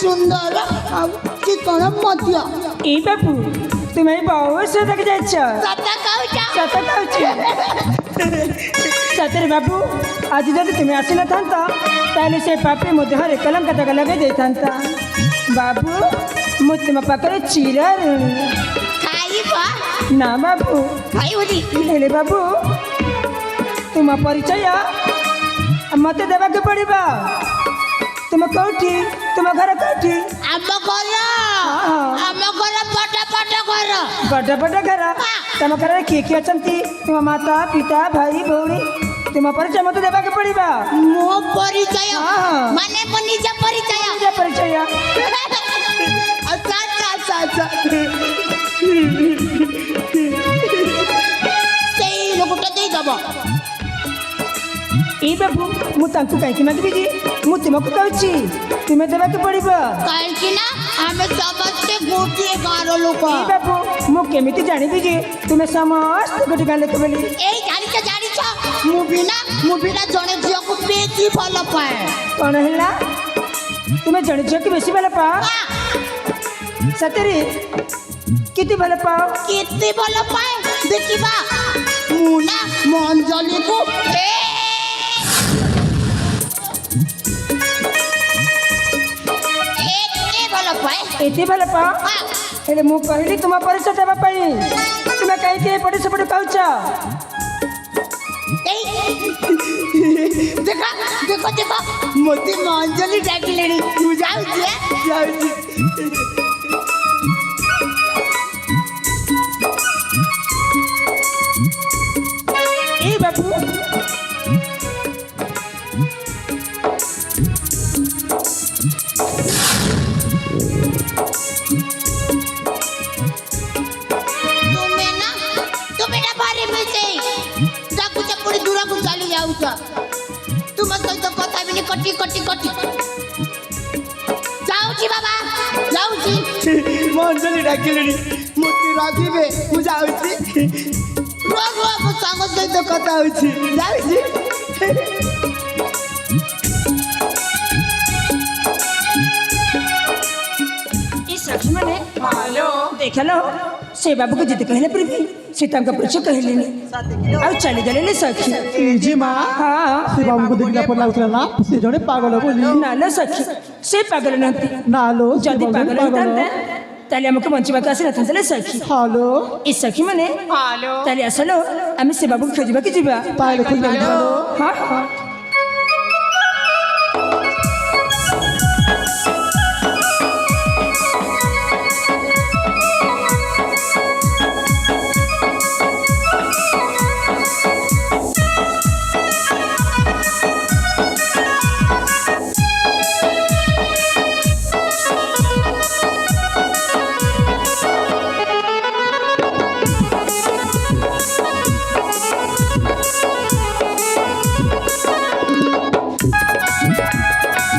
सुंदर चिकन मध्य ए बाबू तुम्हें बहुत से तक जाइछ सतरे बाबू आज जब तुम्हें आसी न था ताले से पापी मो देहरे कलंक तक लगे दे था बाबू मु तुम पाखरे चिरा खाइबा ना बाबू खाइबनी हेले बाबू तुम परिचय मत देवा के पड़िबा तुम कौटी तुम घर कौटी बड़ा बड़ा घर तुम घर किए अछंती तुम माता पिता भाई भौणी तुम परिचय मत देवा के पड़िबा मो परिचय माने मो निज परिचय निज परिचय अच्छा अच्छा अच्छा सेई लोकटा दे दबो ए बाबू मु तांकु काई मागबी जी मु तुमको कहूची तुम्हें देवा के पड़िबा काई ना हमें समझते गोटे गारो लोक ए बाबू मु केमिति जानिबी जी तुम्हें समस्त गोटे गाले के बोली ए जानी छ मु बिना जणे झियो को बेसी भल पाए कौन हैला तुम्हें जणे झियो के बेसी भल पा सतरी किति भल पाओ किति भल पाए देखिबा मु ना मंजली को एते भल पाओ हेले मु कहली तुम परिचय देवा पई तुम कहि के पड़े से पड़े कहउछ देखा देखो देखो मोती मंजली डाकिलेनी तू जाऊ ए बाबू तुम सहित कथा भी कटी कटी कटी जाऊची बाबा जाऊची मंजली डाकिलेनी मोती राखिबे मु जाऊची रोगो मु संग सहित कथा होची जाऊची ई सखी माने हेलो देखलो से बाबू को जिते कहले पर भी से तांका परिचय कहलेनी आ चली गले सखी जी माँ हाँ से बाबू को देखला पर लागुतला ना से जने पागल बोली ना लो सखी से पागल नंती ना लो जदी पागल होतांते ताले हमके मंचवा कासी न थांतले सखी हेलो ई सखी माने हेलो ताले असलो आमी से बाबू खोजबा के जिबा ताले खोजबा हां हां